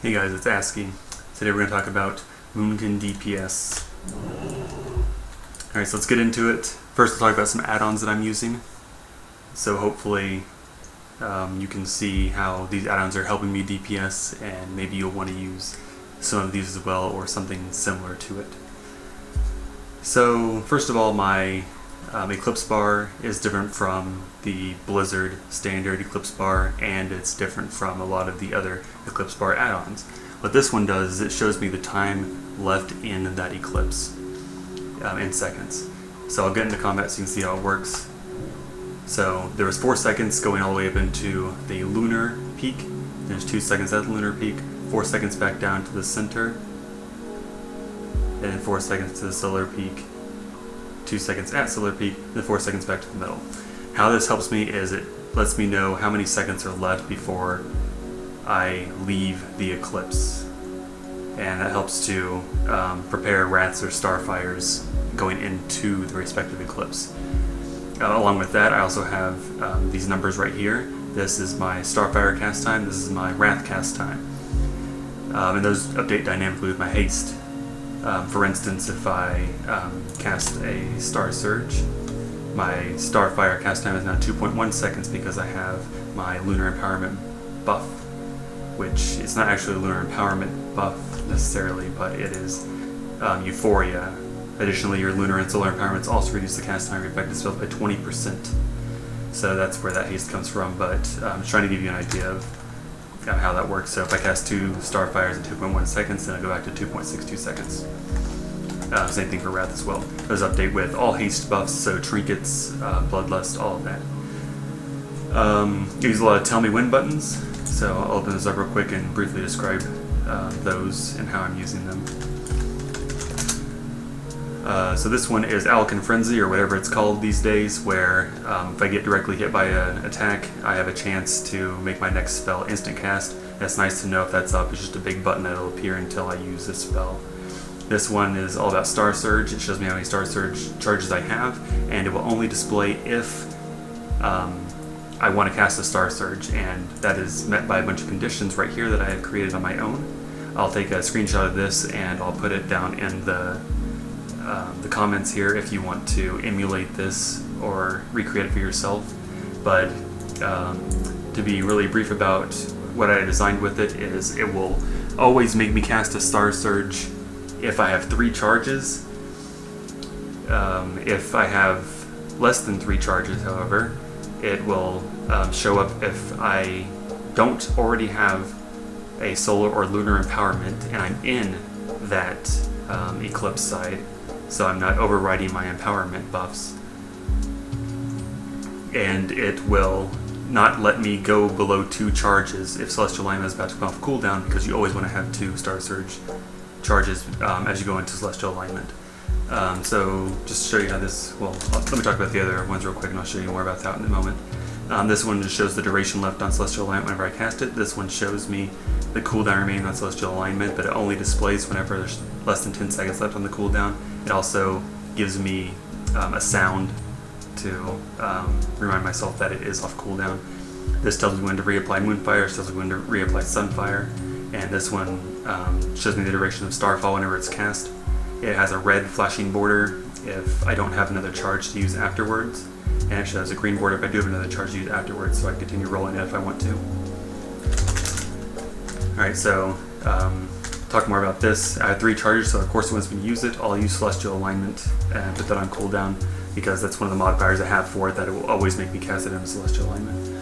Hey guys, it's ASCII. Today we're going to talk about Moonkin DPS. Alright, so let's get into it. First we'll talk about some add-ons that I'm using. So hopefully you can see how these add-ons are helping me DPS, and maybe you'll want to use some of these as well or something similar to it. So first of all, my Eclipse bar is different from the Blizzard standard Eclipse bar, and it's different from a lot of the other Eclipse bar add-ons. What this one does is it shows me the time left in that Eclipse in seconds. So I'll get into combat so you can see how it works. So there was 4 seconds going all the way up into the lunar peak. There's 2 seconds at the lunar peak, 4 seconds back down to the center, and then 4 seconds to the solar peak, 2 seconds at solar peak, then 4 seconds back to the middle. How this helps me is it lets me know how many seconds are left before I leave the Eclipse, and that helps to prepare Wraths or Starfires going into the respective Eclipse. Along with that, I also have these numbers right here. This is my Starfire cast time, this is my Wrath cast time. And those update dynamically with my haste. For instance, if I cast a Starsurge, my Starfire cast time is now 2.1 seconds because I have my Lunar Empowerment buff, which it's not actually a Lunar Empowerment buff necessarily, but it is Euphoria. Additionally, your Lunar and Solar Empowerments also reduce the cast time of your effective spells by 20%. So that's where that haste comes from, but I'm trying to give you an idea of how that works. So if I cast 2 Starfires in 2.1 seconds, then I go back to 2.62 seconds. Same thing for Wrath as well. Those update with all haste buffs, so trinkets, bloodlust, all of that. Use a lot of tell me when buttons, so I'll open this up real quick and briefly describe those and how I'm using them. So this one is Alcan Frenzy, or whatever it's called these days, where if I get directly hit by an attack, I have a chance to make my next spell instant cast. That's nice to know if that's up. It's just a big button that'll appear until I use this spell. This one is all about Starsurge. It shows me how many Starsurge charges I have, and it will only display if I want to cast a Starsurge, and that is met by a bunch of conditions right here that I have created on my own. I'll take a screenshot of this and I'll put it down in the comments here if you want to emulate this or recreate it for yourself. But to be really brief about what I designed with it is it will always make me cast a Starsurge if I have 3 charges. If I have less than 3 charges, however, it will show up if I don't already have a solar or lunar empowerment and I'm in that Eclipse side, so I'm not overriding my empowerment buffs. And it will not let me go below 2 charges if Celestial Alignment is about to come off cooldown, because you always want to have 2 Starsurge charges as you go into Celestial Alignment. So just to show you how this, well, let me talk about the other ones real quick and I'll show you more about that in a moment. This one just shows the duration left on Celestial Alignment whenever I cast it. This one shows me the cooldown remaining on Celestial Alignment, but it only displays whenever there's less than 10 seconds left on the cooldown. It also gives me a sound to remind myself that it is off cooldown. This tells me when to reapply Moonfire, this tells me when to reapply Sunfire, and this one shows me the duration of Starfall whenever it's cast. It has a red flashing border if I don't have another charge to use afterwards, and it shows a green border if I do have another charge to use afterwards, so I can continue rolling it if I want to. Alright, so talk more about this. I have 3 charges, so of course once we use it, I'll use Celestial Alignment and put that on cooldown, because that's one of the modifiers I have for it, that it will always make me cast it in Celestial Alignment.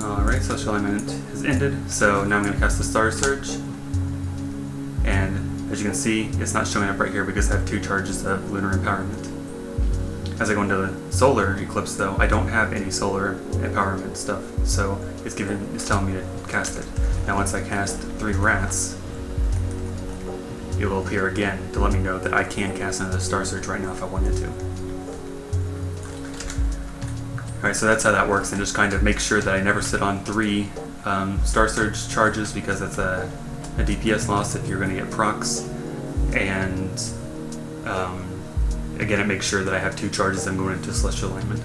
Alright, Celestial Alignment has ended, so now I'm going to cast the Starsurge, and as you can see, it's not showing up right here because I have 2 charges of Lunar Empowerment. As I go into the Solar Eclipse though, I don't have any Solar Empowerment stuff, so it's telling me to cast it. Now once I cast 3 Wraths, it will appear again to let me know that I can cast another Starsurge right now if I wanted to. Alright, so that's how that works, and just kind of make sure that I never sit on 3 Starsurge charges, because that's a DPS loss if you're going to get procs, and Again, it makes sure that I have 2 charges I'm going into Celestial Alignment.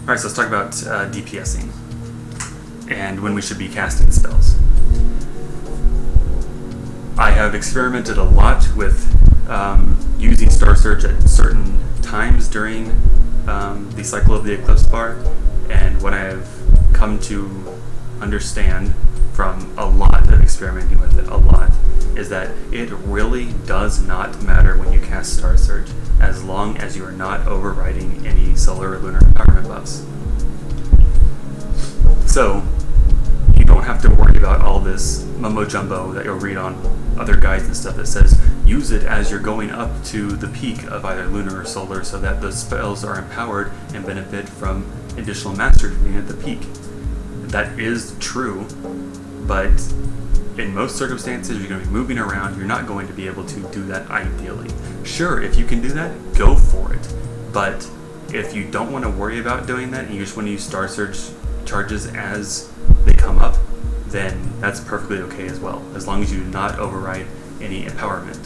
Alright, so let's talk about DPSing and when we should be casting spells. I have experimented a lot with using Starsurge at certain times during the cycle of the Eclipse bar, and what I have come to understand from a lot of experimenting with it, is that it really does not matter when you cast Starsurge, as long as you are not overriding any solar or lunar empowerment buffs. So, you don't have to worry about all this mumbo jumbo that you'll read on other guides and stuff that says use it as you're going up to the peak of either lunar or solar so that those spells are empowered and benefit from additional mastery from being at the peak. That is true, but in most circumstances you're going to be moving around, you're not going to be able to do that ideally. Sure, if you can do that, go for it, but if you don't want to worry about doing that and you just want to use Starsurge charges as they come up, then that's perfectly okay as well, as long as you do not override any empowerment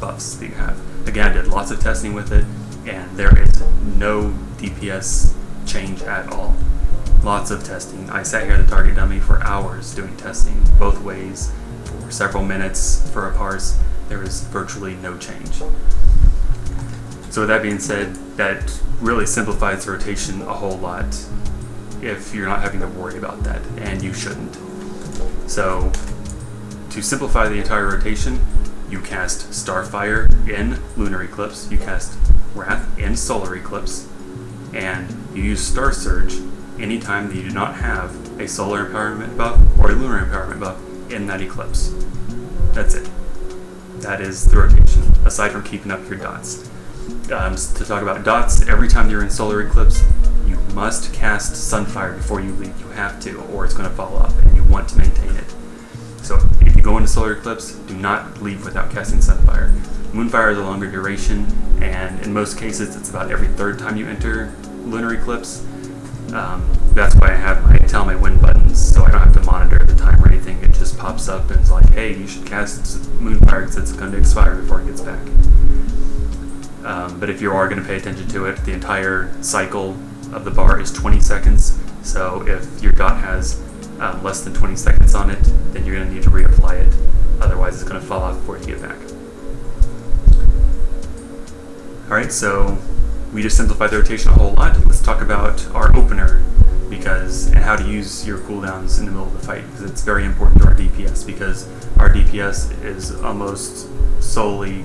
buffs that you have. Again, I did lots of testing with it, and there is no DPS change at all. Lots of testing. I sat here at the target dummy for hours doing testing, both ways, for several minutes for a parse. There is virtually no change. So with that being said, that really simplifies the rotation a whole lot if you're not having to worry about that, and you shouldn't. So, to simplify the entire rotation, you cast Starfire in Lunar Eclipse, you cast Wrath in Solar Eclipse, and you use Starsurge anytime that you do not have a Solar Empowerment buff or a Lunar Empowerment buff in that Eclipse. That's it. That is the rotation, aside from keeping up your dots. To talk about dots, every time you're in Solar Eclipse, you must cast Sunfire before you leave. You have to, or it's going to fall off, and you want to maintain it. So if you go into Solar Eclipse, do not leave without casting Sunfire. Moonfire is a longer duration, and in most cases it's about every 3rd time you enter Lunar Eclipse. That's why I tell my win buttons, so I don't have to monitor the time or anything. It just pops up and it's like, hey, you should cast Moonfire because it's going to expire before it gets back. But if you are going to pay attention to it, the entire cycle of the bar is 20 seconds, so if your dot has less than 20 seconds on it, then you're going to need to reapply it, otherwise it's going to fall off before you get back. Alright, so we just simplified the rotation a whole lot. Let's talk about our opener, and how to use your cooldowns in the middle of the fight, because it's very important to our DPS, because our DPS is almost solely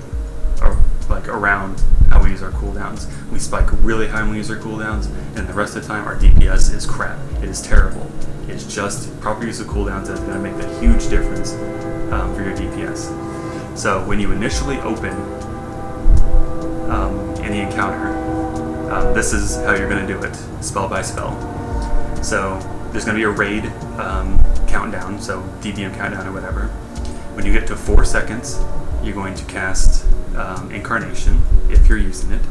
around how we use our cooldowns. We spike really high when we use our cooldowns, and the rest of the time our DPS is crap. It is terrible. It's just proper use of cooldowns that's going to make a huge difference for your DPS. So when you initially open any encounter, this is how you're going to do it, spell by spell. So there's going to be a raid countdown, so DBM countdown or whatever. When you get to 4 seconds, you're going to cast Incarnation, if you're using it.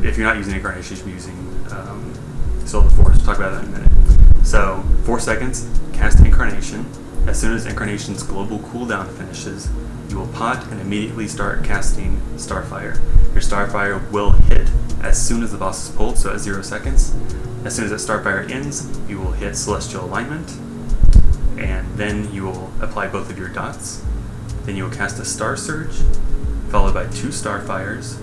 If you're not using Incarnation, you should be using Soul of Force. We'll talk about that in a minute. So, 4 seconds, cast Incarnation. As soon as Incarnation's global cooldown finishes, you will pot and immediately start casting Starfire. Your Starfire will hit as soon as the boss is pulled, so at 0 seconds. As soon as that Starfire ends, you will hit Celestial Alignment, and then you will apply both of your dots. Then you will cast a Starsurge, followed by 2 Starfires,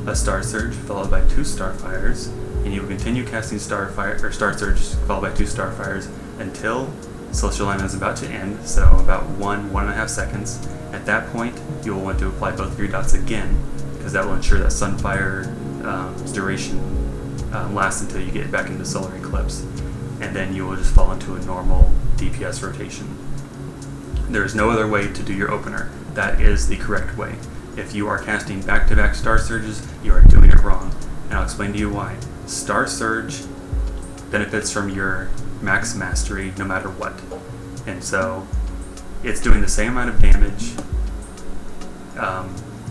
a Starsurge, followed by 2 Starfires, and you will continue casting Starsurge, followed by 2 Starfires, until Celestial Alignment is about to end, so about 1.5 seconds. At that point, you will want to apply both of your dots again, because that will ensure that Sunfire's duration lasts until you get back into Solar Eclipse, and then you will just fall into a normal DPS rotation. There is no other way to do your opener. That is the correct way. If you are casting back-to-back Starsurges, you are doing it wrong, and I'll explain to you why. Starsurge benefits from your max mastery no matter what, and so it's doing the same amount of damage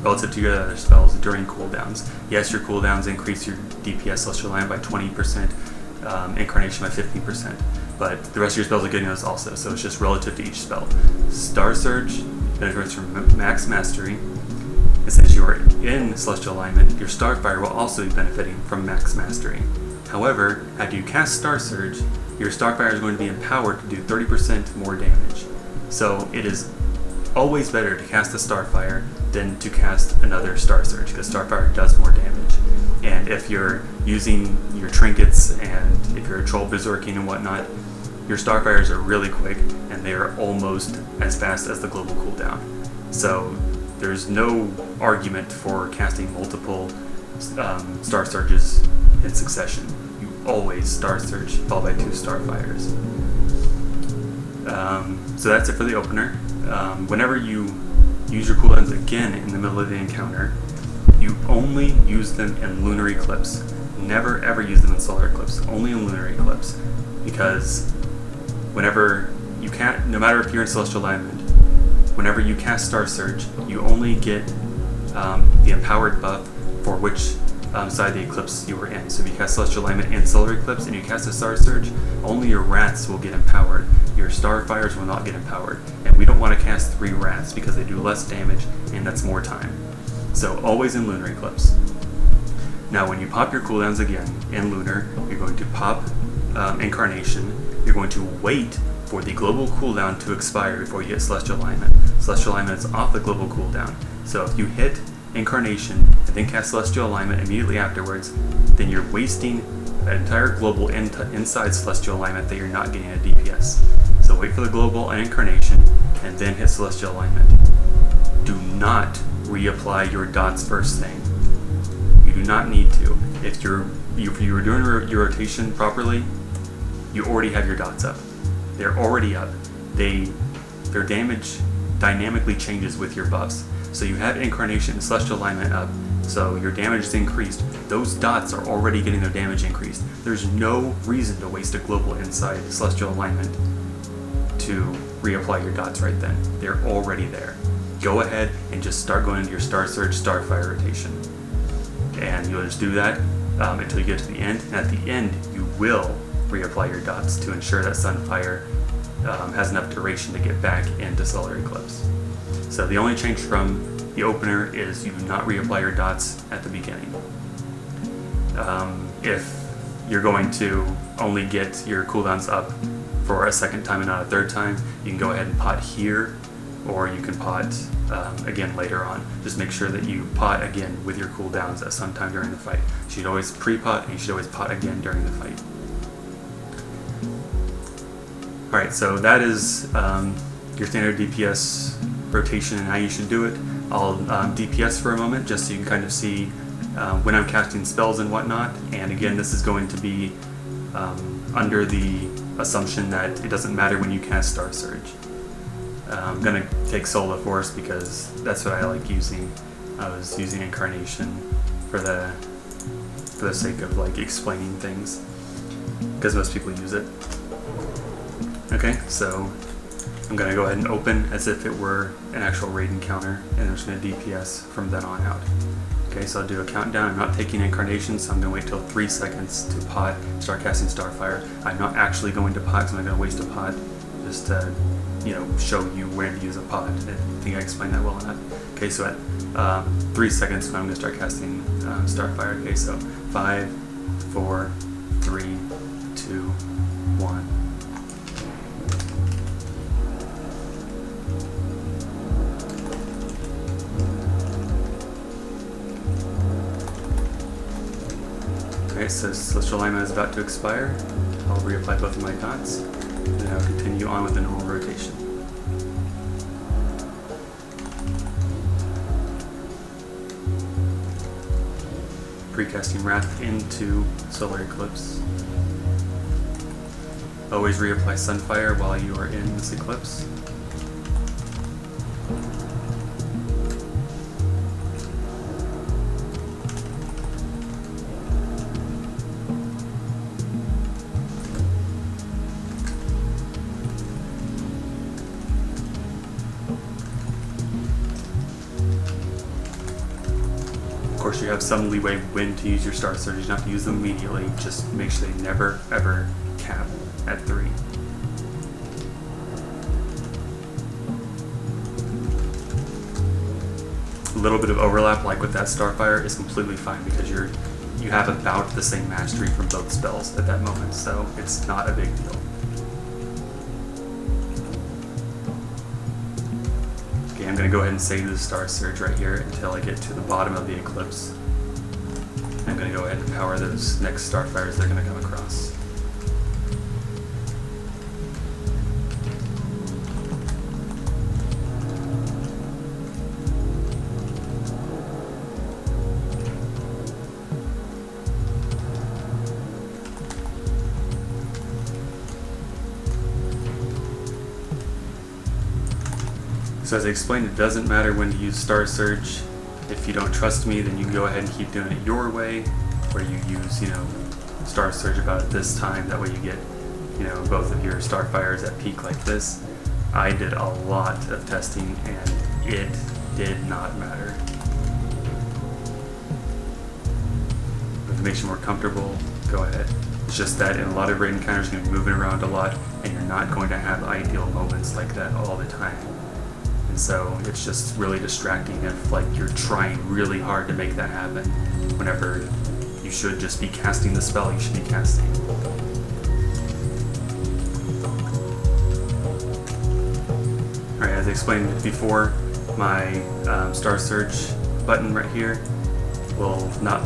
relative to your other spells during cooldowns. Yes, your cooldowns increase your DPS Celestial Alignment by 20%, Incarnation by 15%, but the rest of your spells are getting those also, so it's just relative to each spell. Starsurge benefits from max mastery, And since you are in Celestial Alignment, your Starfire will also be benefiting from Max Mastery. However, after you cast Starsurge, your Starfire is going to be empowered to do 30% more damage. So it is always better to cast a Starfire than to cast another Starsurge, because Starfire does more damage. And if you're using your trinkets and if you're troll berserking and whatnot, your Starfires are really quick and they are almost as fast as the global cooldown. So there's no argument for casting multiple Starsurges in succession. You always Starsurge followed by 2 Starfires. So that's it for the opener. Whenever you use your cooldowns again in the middle of the encounter, you only use them in lunar eclipse. Never ever use them in solar eclipse, only in lunar eclipse. Because whenever you can't, no matter if you're in Celestial Alignment, whenever you cast Starsurge, you only get the empowered buff for which side of the eclipse you were in. So if you cast Celestial Alignment and Solar Eclipse and you cast a Starsurge, only your Rats will get empowered. Your Starfires will not get empowered. And we don't want to cast 3 Rats because they do less damage and that's more time. So always in lunar eclipse. Now when you pop your cooldowns again in lunar, you're going to pop Incarnation. You're going to wait for the global cooldown to expire before you hit Celestial Alignment. Celestial Alignment is off the global cooldown. So if you hit Incarnation and then cast Celestial Alignment immediately afterwards, then you're wasting an entire global inside Celestial Alignment that you're not getting a DPS. So wait for the global and Incarnation and then hit Celestial Alignment. Do not reapply your dots first thing. You do not need to. If you were doing your rotation properly, you already have your dots up. They're already up. Their damage dynamically changes with your buffs. So you have Incarnation and Celestial Alignment up, so your damage is increased. Those dots are already getting their damage increased. There's no reason to waste a global inside Celestial Alignment to reapply your dots right then. They're already there. Go ahead and just start going into your Starsurge, Starfire rotation. And you'll just do that until you get to the end. And at the end, you will reapply your dots to ensure that Sunfire has enough duration to get back into Solar Eclipse. So the only change from the opener is you do not reapply your dots at the beginning. If you're going to only get your cooldowns up for a second time and not a third time, you can go ahead and pot here, or you can pot again later on. Just make sure that you pot again with your cooldowns at some time during the fight. You should always pre-pot and you should always pot again during the fight. Alright, so that is your standard DPS rotation and how you should do it. I'll DPS for a moment just so you can kind of see when I'm casting spells and whatnot. And again, this is going to be under the assumption that it doesn't matter when you cast Starsurge. I'm going to take Solar Force because that's what I like using. I was using Incarnation for the sake of like explaining things, because most people use it. Okay, so I'm going to go ahead and open as if it were an actual raid encounter, and I'm just going to DPS from then on out. Okay, so I'll do a countdown. I'm not taking Incarnation, so I'm going to wait till 3 seconds to pot, start casting Starfire. I'm not actually going to pot, because I'm not going to waste a pot just to, show you where to use a pot. I think I explained that well enough. Okay, so at 3 seconds, I'm going to start casting Starfire. Okay, so 5, 4, 3, 2, 1. Okay, so Celestial Alignment is about to expire. I'll reapply both of my dots, and then I'll continue on with the normal rotation. Precasting Wrath into Solar Eclipse. Always reapply Sunfire while you are in this eclipse. Of course, you have some leeway when to use your Starsurge. You don't have to use them immediately. Just make sure they never ever cap at 3. A little bit of overlap, like with that Starfire, is completely fine because you have about the same mastery from both spells at that moment, so it's not a big deal. Okay, I'm going to go ahead and save the Starsurge right here until I get to the bottom of the Eclipse. I'm going to go ahead and power those next Starfires that are going to come across. So as I explained, it doesn't matter when to use Starsurge. If you don't trust me, then you can go ahead and keep doing it your way, where you use, Starsurge about at this time. That way you get, both of your Starfires at peak like this. I did a lot of testing and it did not matter. If it makes you more comfortable, go ahead. It's just that in a lot of raid encounters, you're going to be moving around a lot, and you're not going to have ideal moments like that all the time. So it's just really distracting if you're trying really hard to make that happen, whenever you should just be casting the spell you should be casting. Alright, as I explained before, my Starsurge button right here will not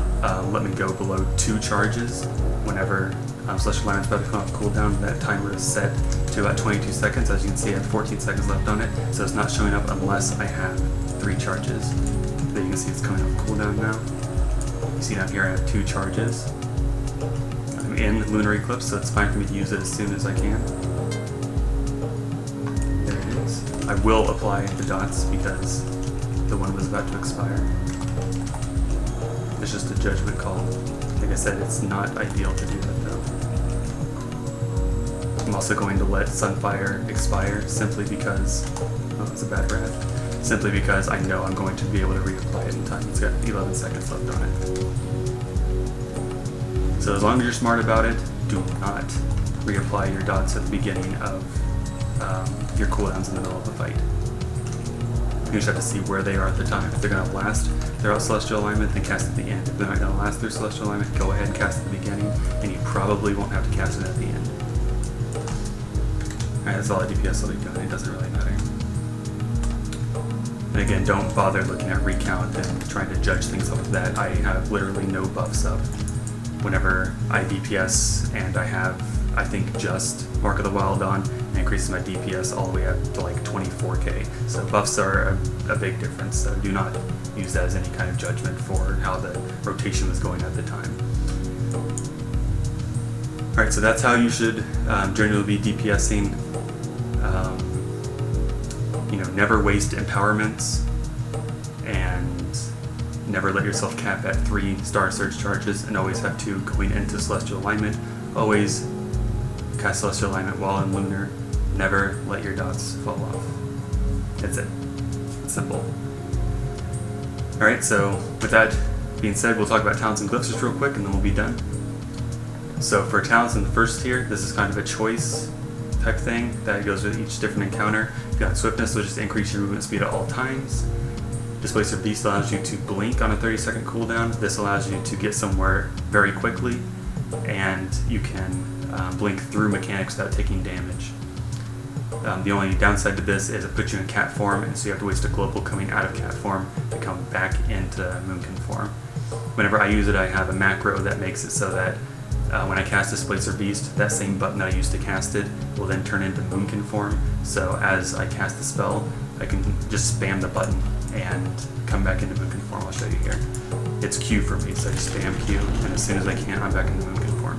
let me go below 2 charges whenever Celestial Alignment's about to come off cooldown. That timer is set to about 22 seconds. As you can see, I have 14 seconds left on it, so it's not showing up unless I have 3 charges. There you can see it's coming off cooldown now. You see down here I have 2 charges. I'm in Lunar Eclipse, so it's fine for me to use it as soon as I can. There it is. I will apply the dots because the one was about to expire. It's just a judgment call. Like I said, it's not ideal to do that though. I'm also going to let Sunfire expire simply because, oh, it's a bad rat, simply because I know I'm going to be able to reapply it in time. It's got 11 seconds left on it. So as long as you're smart about it, do not reapply your dots at the beginning of your cooldowns in the middle of the fight. You just have to see where they are at the time. If they're going to last throughout Celestial Alignment, then cast at the end. If they're not going to last through Celestial Alignment, go ahead and cast at the beginning, and you probably won't have to cast it at the end. Alright, that's all the DPS will be doing. It doesn't really matter. And again, don't bother looking at recount and trying to judge things off of that. I have literally no buffs up whenever I DPS, and I have, I think, just Mark of the Wild on, and increases my DPS all the way up to 24k. So buffs are a big difference, so do not use that as any kind of judgment for how the rotation was going at the time. Alright, so that's how you should generally be DPSing. Never waste empowerments, and never let yourself cap at 3 Starsurge charges, and always have 2 going into Celestial Alignment. Always cast Celestial Alignment while in Lunar. Never let your dots fall off. That's it. It's simple. Alright, so with that being said, we'll talk about talents and glyphs just real quick, and then we'll be done. So for talents in the first tier, this is kind of a choice type thing that goes with each different encounter. You've got Swiftness, which just increase your movement speed at all times. Displacer Beast allows you to blink on a 30-second cooldown. This allows you to get somewhere very quickly, and you can blink through mechanics without taking damage. The only downside to this is it puts you in cat form, and so you have to waste a global coming out of cat form to come back into Moonkin form. Whenever I use it, I have a macro that makes it so that when I cast Displacer Beast, that same button that I used to cast it will then turn into Moonkin form. So as I cast the spell, I can just spam the button and come back into Moonkin form. I'll show you here. It's Q for me, so I just spam Q, and as soon as I can, I'm back into Moonkin form.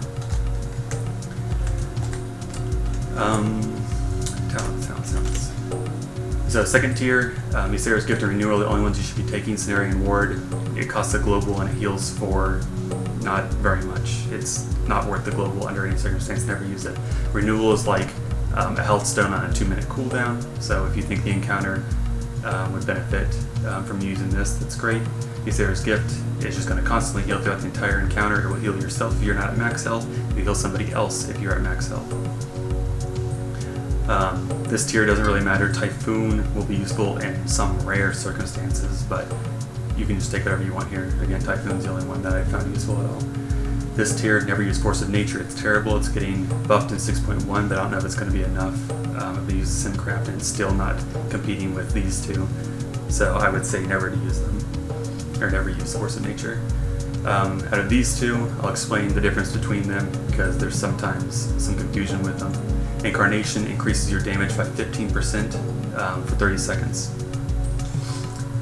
Talents. So second tier, Ysera's Gift and Renewal are the only ones you should be taking. Cenarian Ward, it costs a global and it heals for not very much. It's not worth the global under any circumstance, never use it. Renewal is like a health stone on a 2-minute cooldown, so if you think the encounter would benefit from using this, that's great. Ysera's Gift is just going to constantly heal throughout the entire encounter. It will heal yourself if you're not at max health. It will heal somebody else if you're at max health. This tier doesn't really matter. Typhoon will be useful in some rare circumstances, but you can just take whatever you want here. Again, Typhoon's the only one that I found useful at all. This tier, never use Force of Nature. It's terrible. It's getting buffed in 6.1, but I don't know if it's going to be enough. If they use Simcraft and it's still not competing with these two. So I would say never to use them, or never use Force of Nature. Out of these two, I'll explain the difference between them because there's sometimes some confusion with them. Incarnation increases your damage by 15% for 30 seconds.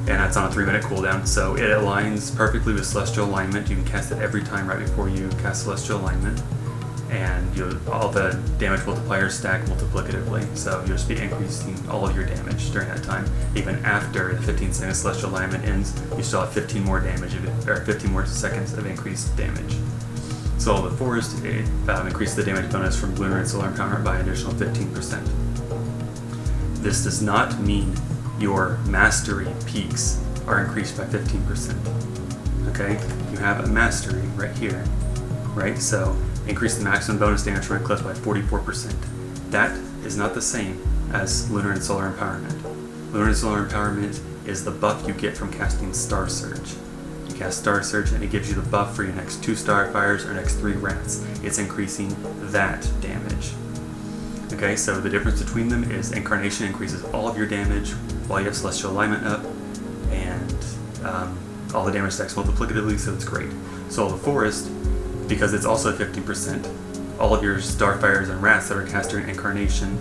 And that's on a 3-minute cooldown, so it aligns perfectly with Celestial Alignment. You can cast it every time right before you cast Celestial Alignment, and all the damage multipliers stack multiplicatively, so you'll just be increasing all of your damage during that time. Even after the 15-second Celestial Alignment ends, you still have 15 more damage, or 15 more seconds of increased damage. Soul of the Forest, it increases the damage bonus from Lunar and Solar Empowerment by an additional 15%. This does not mean your mastery peaks are increased by 15%. Okay? You have a mastery right here, right? So increase the maximum bonus damage from Eclipse by 44%. That is not the same as Lunar and Solar Empowerment. Lunar and Solar Empowerment is the buff you get from casting Starsurge. You cast Starsurge and it gives you the buff for your next 2 Starfires or next 3 Wraths. It's increasing that damage. Okay, so the difference between them is Incarnation increases all of your damage while you have Celestial Alignment up, and all the damage stacks multiplicatively, so it's great. Soul of the Forest, because it's also 50%, all of your Starfires and Wraths that are cast during Incarnation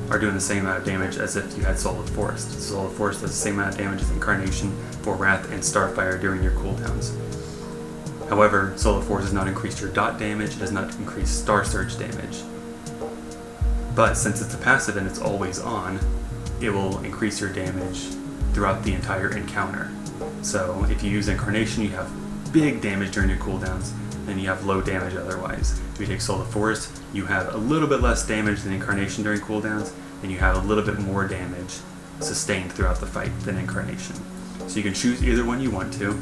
are doing the same amount of damage as if you had Soul of the Forest. Soul of the Forest does the same amount of damage as Incarnation for Wrath and Starfire during your cooldowns. However, Soul of the Forest does not increase your dot damage, it does not increase Star Surge damage. But since it's a passive and it's always on, it will increase your damage throughout the entire encounter. So if you use Incarnation, you have big damage during your cooldowns, and you have low damage otherwise. If you take Soul of the Forest, you have a little bit less damage than Incarnation during cooldowns, and you have a little bit more damage sustained throughout the fight than Incarnation. So you can choose either one you want to.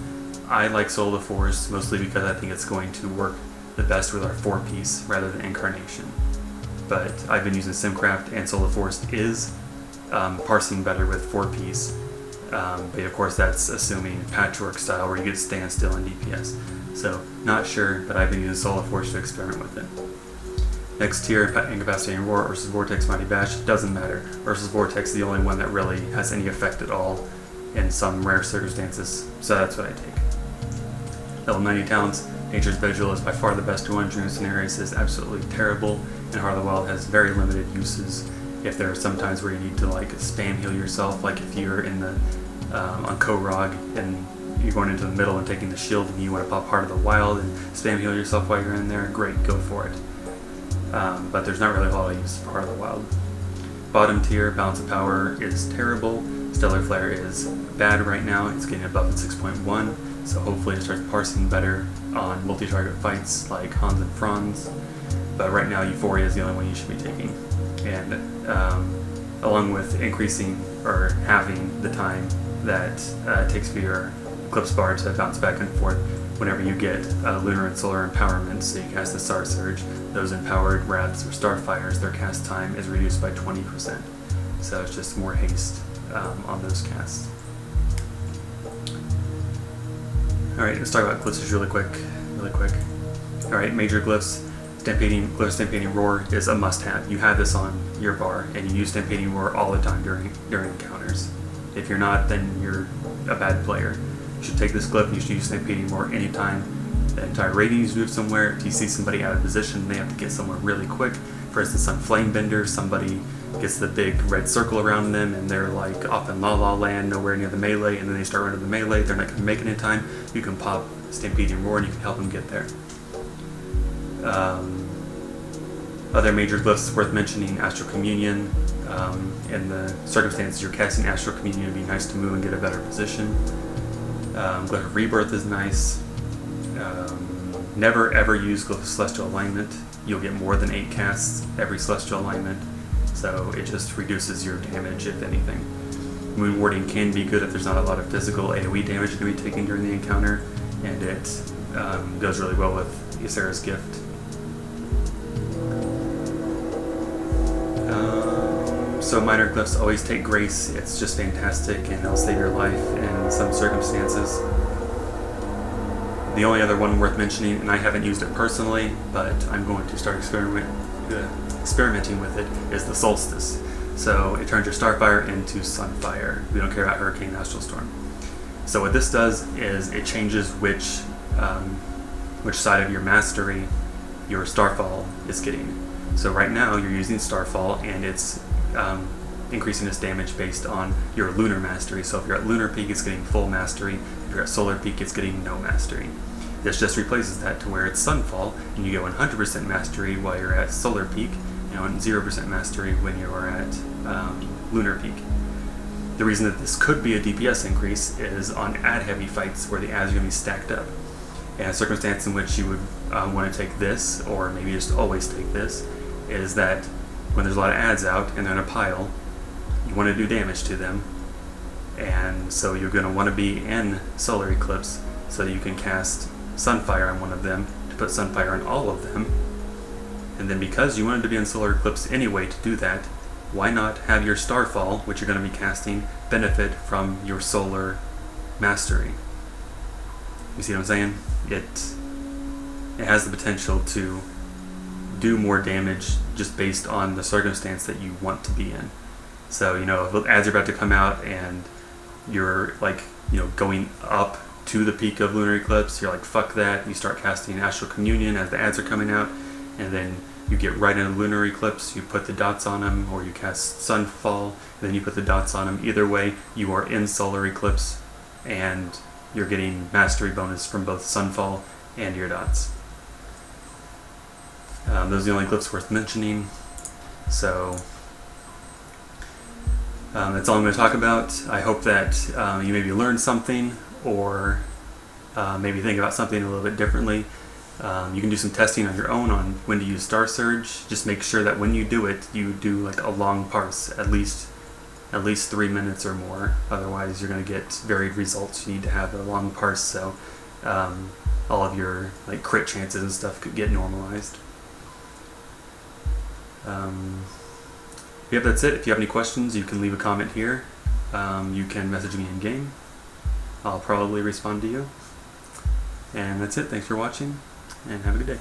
I like Soul of the Forest mostly because I think it's going to work the best with our 4-piece rather than Incarnation. But I've been using Simcraft, and Soul of the Forest is parsing better with 4-piece. But of course that's assuming patchwork style where you get standstill and DPS. So not sure, but I've been using Soul of the Forest to experiment with it. Next tier, Incapacitating Roar, Ursa's Vortex, Mighty Bash, doesn't matter. Ursa's Vortex is the only one that really has any effect at all in some rare circumstances, so that's what I take. Level 90 talents, Nature's Vigil is by far the best one. Dream Scenarios is absolutely terrible, and Heart of the Wild has very limited uses. If there are some times where you need to like spam heal yourself, like if you're in the on Korog and you're going into the middle and taking the shield and you want to pop Heart of the Wild and spam heal yourself while you're in there, great, go for it. But there's not really a lot of use for Heart of the Wild. Bottom tier, Balance of Power is terrible. Stellar Flare is bad right now. It's getting a buff at 6.1, so hopefully it starts parsing better on multi-target fights like Hans and Franz. But right now, Euphoria is the only one you should be taking. And along with increasing or halving the time that it takes for your Eclipse Bar to bounce back and forth whenever you get Lunar and Solar Empowerment, so you cast the Starsurge, those empowered Wraths or Starfires, their cast time is reduced by 20%. So it's just more haste on those casts. Alright, let's talk about Glyphs really quick. Alright, major Glyphs. Glyph Stampeding Roar is a must-have. You have this on your bar, and you use Stampeding Roar all the time during encounters. If you're not, then you're a bad player. You should take this glyph and you should use Stampeding Roar anytime the entire rating is moved somewhere. If you see somebody out of position and they have to get somewhere really quick, for instance on Flamebender, somebody gets the big red circle around them and they're like off in La La Land, nowhere near the melee, and then they start running the melee, they're not going to make it in time, you can pop Stampeding Roar and you can help them get there. Other major glyphs worth mentioning, Astral Communion. In the circumstances you're casting Astral Communion, it would be nice to move and get a better position. Glyph of Rebirth is nice. Never ever use Glyph of Celestial Alignment. You'll get more than 8 casts every Celestial Alignment, so it just reduces your damage if anything. Moon Warding can be good if there's not a lot of physical AoE damage to be taken during the encounter, and it goes really well with Ysera's Gift. So minor glyphs always take grace. It's just fantastic, and it'll save your life in some circumstances. The only other one worth mentioning, and I haven't used it personally, but I'm going to start experimenting with it, is the Solstice. So it turns your Starfire into Sunfire. We don't care about Hurricane and Astral Storm. So what this does is it changes which side of your mastery your Starfall is getting. So right now you're using Starfall, and it's increasing its damage based on your lunar mastery. So if you're at lunar peak, it's getting full mastery. If you're at solar peak, it's getting no mastery. This just replaces that to where it's Sunfall, and you get 100% mastery while you're at solar peak, and 0% mastery when you're at lunar peak. The reason that this could be a DPS increase is on ad heavy fights where the ads are going to be stacked up. And a circumstance in which you would want to take this, or maybe just always take this, is that when there's a lot of ads out and they're in a pile, you want to do damage to them, and so you're going to want to be in Solar Eclipse so that you can cast Sunfire on one of them to put Sunfire on all of them. And then because you wanted to be in Solar Eclipse anyway to do that, why not have your Starfall, which you're going to be casting, benefit from your Solar Mastery? You see what I'm saying? It has the potential to do more damage just based on the circumstance that you want to be in. So, if ads are about to come out and you're going up to the peak of lunar eclipse, you're like, fuck that. You start casting Astral Communion as the ads are coming out, and then you get right into lunar eclipse, you put the dots on them, or you cast Sunfall, and then you put the dots on them. Either way, you are in solar eclipse, and you're getting mastery bonus from both Sunfall and your dots. Those are the only glyphs worth mentioning. So that's all I'm going to talk about. I hope that you maybe learned something, or maybe think about something a little bit differently. You can do some testing on your own on when to use Starsurge. Just make sure that when you do it, you do like a long parse, at least 3 minutes or more. Otherwise, you're going to get varied results. You need to have a long parse, so all of your crit chances and stuff could get normalized. Yep, that's it. If you have any questions, you can leave a comment here. You can message me in game. I'll probably respond to you. And that's it. Thanks for watching, and have a good day.